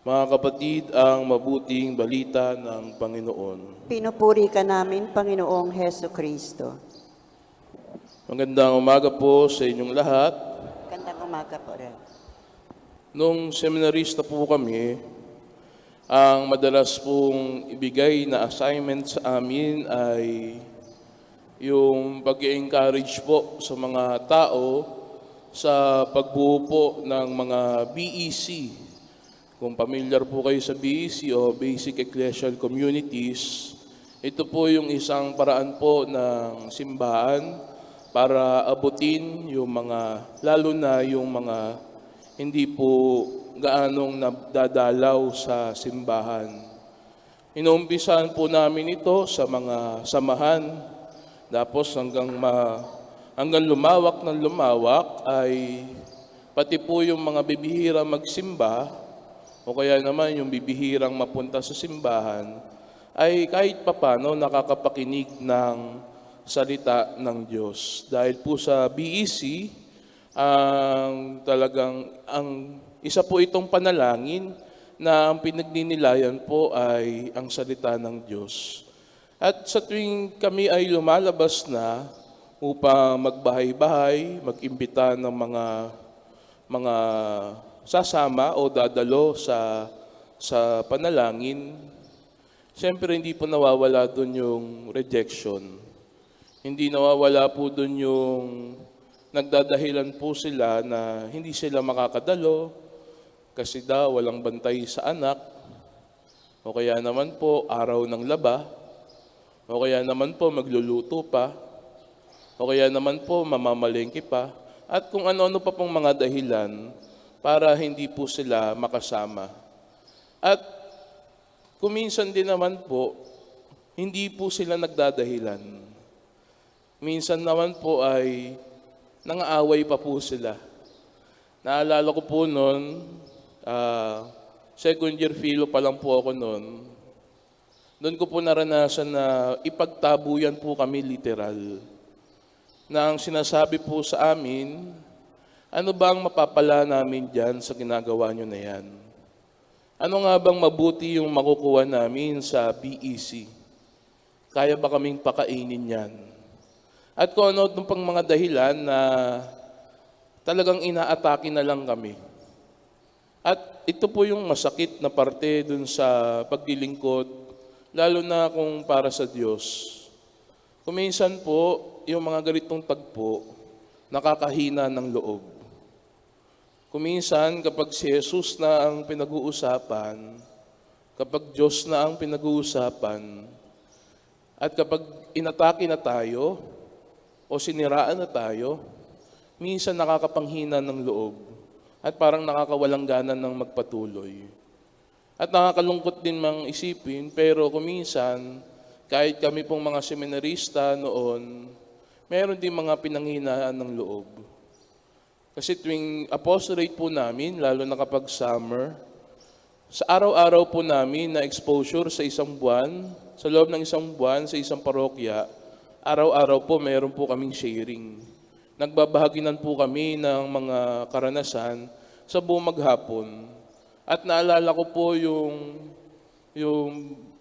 Mga kapatid, ang mabuting balita ng Panginoon. Pinupuri ka namin, Panginoong Heso Kristo. Magandang umaga po sa inyong lahat. Gandang umaga po rin. Nung seminarista po kami, ang madalas pong ibigay na assignment sa amin ay yung pag-encourage po sa mga tao sa pagbuo po ng mga BEC. Kung familiar po kayo sa BEC o Basic Ecclesial Communities, ito po yung isang paraan po ng simbahan para abutin yung mga, lalo na yung mga hindi po gaanong nadadalaw sa simbahan. Inuumpisahan po namin ito sa mga samahan, tapos hanggang lumawak ng lumawak ay pati po yung mga bibihira magsimba, o kaya naman yung bibihirang mapunta sa simbahan, ay kahit papano nakakapakinig ng salita ng Diyos. Dahil po sa BEC, ang isa po itong panalangin na ang pinagninilayan po ay ang salita ng Diyos. At sa tuwing kami ay lumalabas na upang magbahay-bahay, mag-imbita ng mga sasama o dadalo sa panalangin, siyempre hindi po nawawala doon yung rejection. Hindi nawawala po doon yung nagdadahilan po sila na hindi sila makakadalo kasi daw walang bantay sa anak, o kaya naman po araw ng laba, o kaya naman po magluluto pa, o kaya naman po mamamalengke pa, at kung ano-ano pa pong mga dahilan para hindi po sila makasama. At kuminsan din naman po, hindi po sila nagdadahilan. Minsan naman po ay nangaaway pa po sila. Naalala ko po noon, second year philo pa lang po ako noon. Doon ko po naranasan na ipagtabuyan po kami literal. Na ang sinasabi po sa amin, ano ba ang mapapala namin dyan sa ginagawa nyo na yan? Ano nga bang mabuti yung makukuha namin sa BEC? Kaya ba kaming pakainin yan? At kung ano itong pang mga dahilan na talagang inaatake na lang kami. At ito po yung masakit na parte dun sa paglilingkod, lalo na kung para sa Diyos. Kuminsan po, yung mga ganitong tagpo, nakakahina ng loob. Kuminsan, kapag si Jesus na ang pinag-uusapan, kapag Diyos na ang pinag-uusapan, at kapag inatake na tayo, o siniraan na tayo, minsan nakakapanghina ng loob, at parang nakakawalang gana ng magpatuloy. At nakakalungkot din mang isipin, pero kuminsan, kahit kami pong mga seminarista noon, meron din mga pinanghinaan ng loob. Kasi tuwing apostolate po namin, lalo na kapag summer, sa araw-araw po namin na exposure sa isang buwan, sa loob ng isang buwan, sa isang parokya, araw-araw po meron po kaming sharing. Nagbabahaginan po kami ng mga karanasan sa buong maghapon. At naalala ko po yung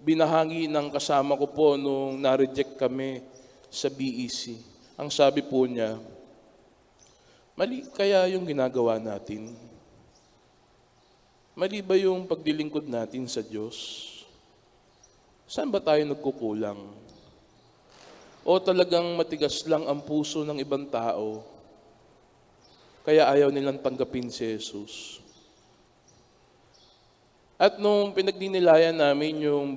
binahagi ng kasama ko po nung na-reject kami sa BEC. Ang sabi po niya, mali kaya yung ginagawa natin? Mali ba yung paglilingkod natin sa Diyos? Saan ba tayo nagkukulang? O talagang matigas lang ang puso ng ibang tao, kaya ayaw nilang tanggapin si Jesus? At nung pinagdinilayan namin yung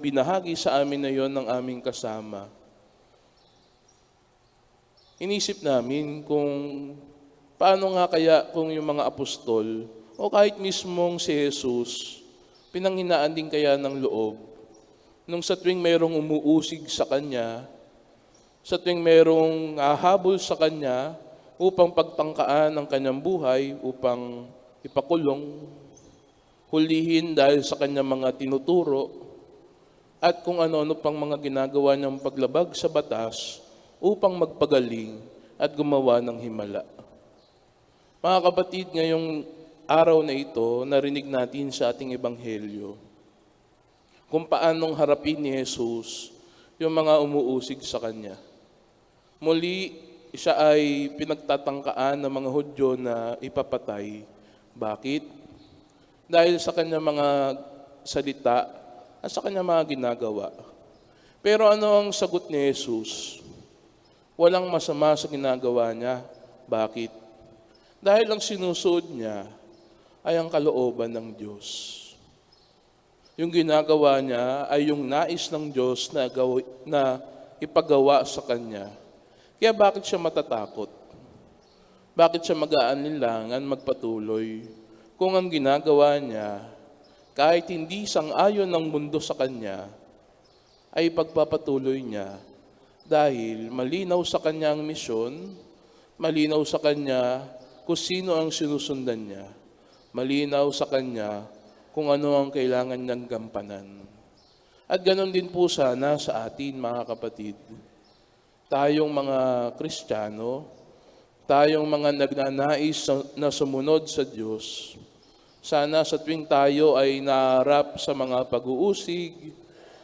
binahagi sa amin na yon ng aming kasama, inisip namin kung paano nga kaya kung yung mga apostol o kahit mismong si Jesus, pinanghinaan din kaya ng loob nung sa tuwing mayroong umuusig sa Kanya, sa tuwing mayroong hahabol sa Kanya upang pagtangkaan ang Kanyang buhay, upang ipakulong, hulihin dahil sa Kanyang mga tinuturo, at kung ano-ano pang mga ginagawa niyang paglabag sa batas, upang magpagaling at gumawa ng himala. Mga kapatid, ngayong araw na ito, narinig natin sa ating ebanghelyo kung paanong harapin ni Jesus yung mga umuusig sa Kanya. Muli, siya ay pinagtatangkaan ng mga Hudyo na ipapatay. Bakit? Dahil sa Kanya mga salita at sa Kanya mga ginagawa. Pero ano ang sagot ni Jesus? Walang masama sa ginagawa niya. Bakit? Dahil ang sinusuod niya ay ang kalooban ng Diyos. Yung ginagawa niya ay yung nais ng Diyos na ipagawa sa Kanya. Kaya bakit siya matatakot? Bakit siya mag-aalinlangan magpatuloy kung ang ginagawa niya, kahit hindi sang-ayon ng mundo sa Kanya, ay pagpapatuloy niya dahil malinaw sa Kanya ang misyon, malinaw sa Kanya kung sino ang sinusundan niya, malinaw sa Kanya kung ano ang kailangan niyang gampanan. At ganon din po sana sa atin, mga kapatid. Tayong mga Kristiyano, tayong mga nagnanais na sumunod sa Diyos, sana sa tuwing tayo ay naharap sa mga pag-uusig,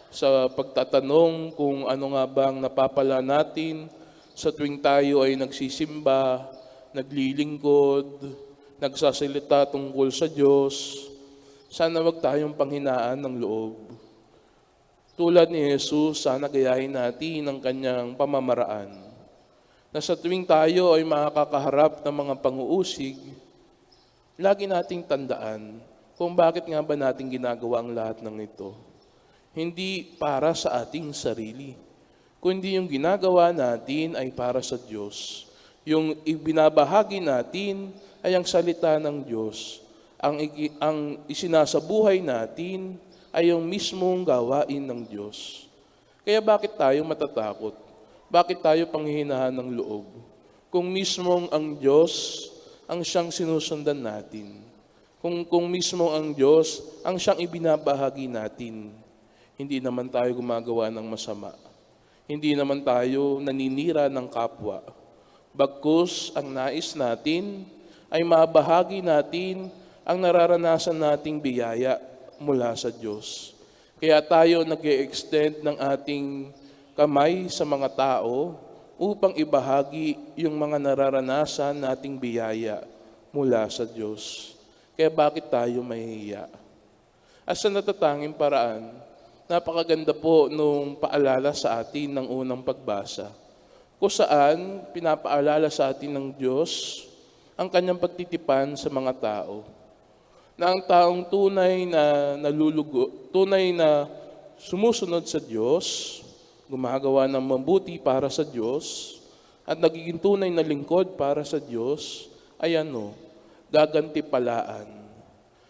sa pagtatanong kung ano nga bang napapala natin, sa tuwing tayo ay nagsisimba, naglilingkod, nagsasalita tungkol sa Diyos, sana wag tayong panghinaan ng loob. Tulad ni Jesus, sana gayahin natin ang Kanyang pamamaraan, na sa tuwing tayo ay makakaharap ng mga pang-uusig, lagi nating tandaan kung bakit nga ba natin ginagawa ang lahat ng ito. Hindi para sa ating sarili, kundi yung ginagawa natin ay para sa Diyos. Yung ibinabahagi natin ay ang salita ng Diyos. Ang isinasabuhay natin ay yung mismong gawain ng Diyos. Kaya bakit tayo matatakot? Bakit tayo panghihinahan ng loob? Kung mismong ang Diyos ang siyang sinusundan natin. Kung mismong ang Diyos ang siyang ibinabahagi natin. Hindi naman tayo gumagawa ng masama. Hindi naman tayo naninira ng kapwa. Bagkus ang nais natin ay mabahagi natin ang nararanasan nating biyaya mula sa Diyos. Kaya tayo nag-e-extend ng ating kamay sa mga tao upang ibahagi yung mga nararanasan nating biyaya mula sa Diyos. Kaya bakit tayo mahihiya? At sa natatanging paraan, napakaganda po nung paalala sa atin ng unang pagbasa, kung saan pinapaalala sa atin ng Diyos ang Kanyang pagtitipan sa mga tao. Na ang taong tunay na nalulugo, tunay na sumusunod sa Diyos, gumagawa ng mabuti para sa Diyos, at nagiging tunay na lingkod para sa Diyos, ay gagantipalaan.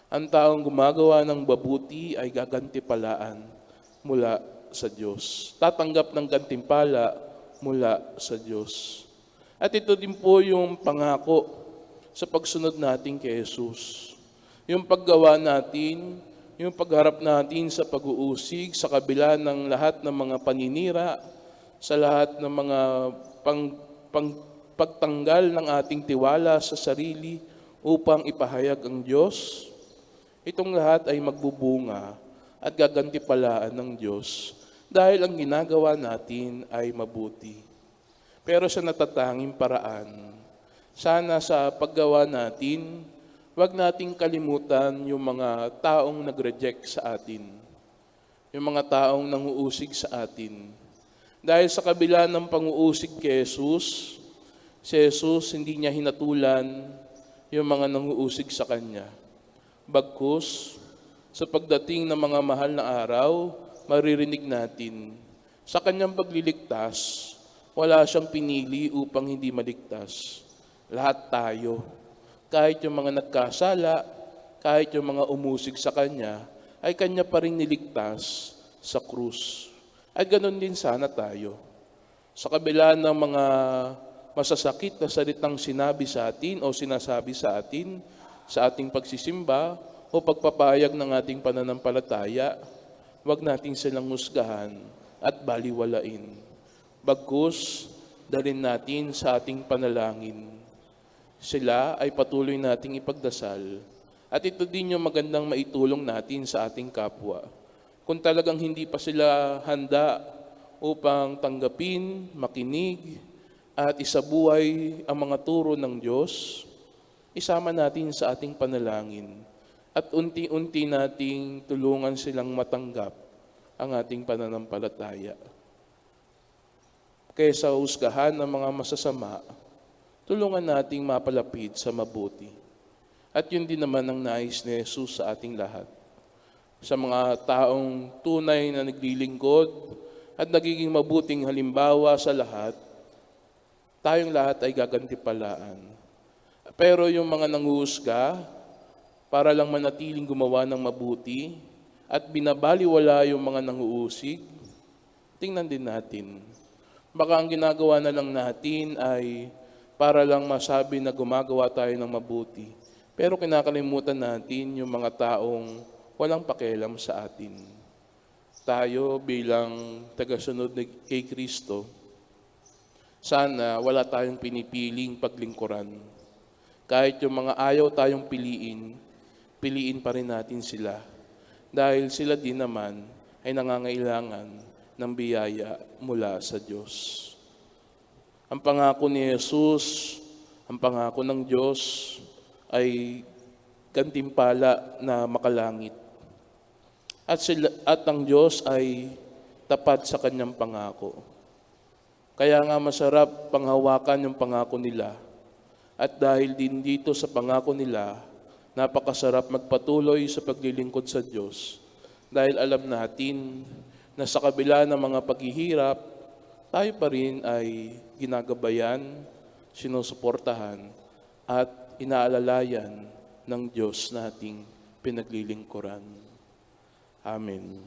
Ang taong gumagawa ng mabuti ay gagantipalaan mula sa Diyos. Tatanggap ng gantimpala mula sa Diyos. At ito din po yung pangako sa pagsunod natin kay Jesus. Yung paggawa natin, yung pagharap natin sa pag-uusig, sa kabila ng lahat ng mga paninira, sa lahat ng mga pagtanggal ng ating tiwala sa sarili upang ipahayag ang Diyos, itong lahat ay magbubunga at gagantipalaan ng Diyos dahil ang ginagawa natin ay mabuti. Pero sa natatanging paraan, sana sa paggawa natin, wag nating kalimutan yung mga taong nag-reject sa atin, yung mga taong nanguusig sa atin. Dahil sa kabila ng panguusig kay Jesus, si Jesus hindi niya hinatulan yung mga nanguusig sa Kanya. Bagkus, sa pagdating ng mga mahal na araw, maririnig natin, sa Kanyang pagliligtas, wala siyang pinili upang hindi maligtas. Lahat tayo, kahit yung mga nagkasala, kahit yung mga umusig sa Kanya, ay Kanya pa rin niligtas sa krus. At ganoon din sana tayo. Sa kabila ng mga masasakit na salitang sinabi sa atin o sinasabi sa atin, sa ating pagsisimba o pagpapahayag ng ating pananampalataya, wag natin silang husgahan at baliwalain. Bagkus, dalhin natin sa ating panalangin. Sila ay patuloy nating ipagdasal At ito din yung magandang maitulong natin sa ating kapwa. Kung talagang hindi pa sila handa upang tanggapin, makinig, at isabuhay ang mga turo ng Diyos, isama natin sa ating panalangin at unti-unti nating tulungan silang matanggap ang ating pananampalataya. Kaysa husgahan ng mga masasama, tulungan nating mapalapit sa mabuti. At yun din naman ang nais ni Jesus sa ating lahat. Sa mga taong tunay na naglilingkod at nagiging mabuting halimbawa sa lahat, tayong lahat ay gagantipalaan. Pero yung mga nanguhusga, para lang manatiling gumawa ng mabuti at binabaliwala yung mga nanguusig, tingnan din natin. Baka ang ginagawa na lang natin ay para lang masabi na gumagawa tayo ng mabuti. Pero kinakalimutan natin yung mga taong walang pakialam sa atin. Tayo bilang tagasunod kay Kristo, sana wala tayong pinipiling paglingkuran. Kahit yung mga ayaw tayong piliin pa rin natin sila. Dahil sila din naman ay nangangailangan ng biyaya mula sa Diyos. Ang pangako ni Jesus, ang pangako ng Diyos ay gantimpala na makalangit. At ang Diyos ay tapat sa kanyang pangako. Kaya nga masarap panghawakan yung pangako nila. At dahil din dito sa pangako nila, napakasarap magpatuloy sa paglilingkod sa Diyos. Dahil alam natin na sa kabila ng mga paghihirap, tayo pa rin ay ginagabayan, sinusuportahan, at inaalalayan ng Diyos nating pinaglilingkuran. Amen.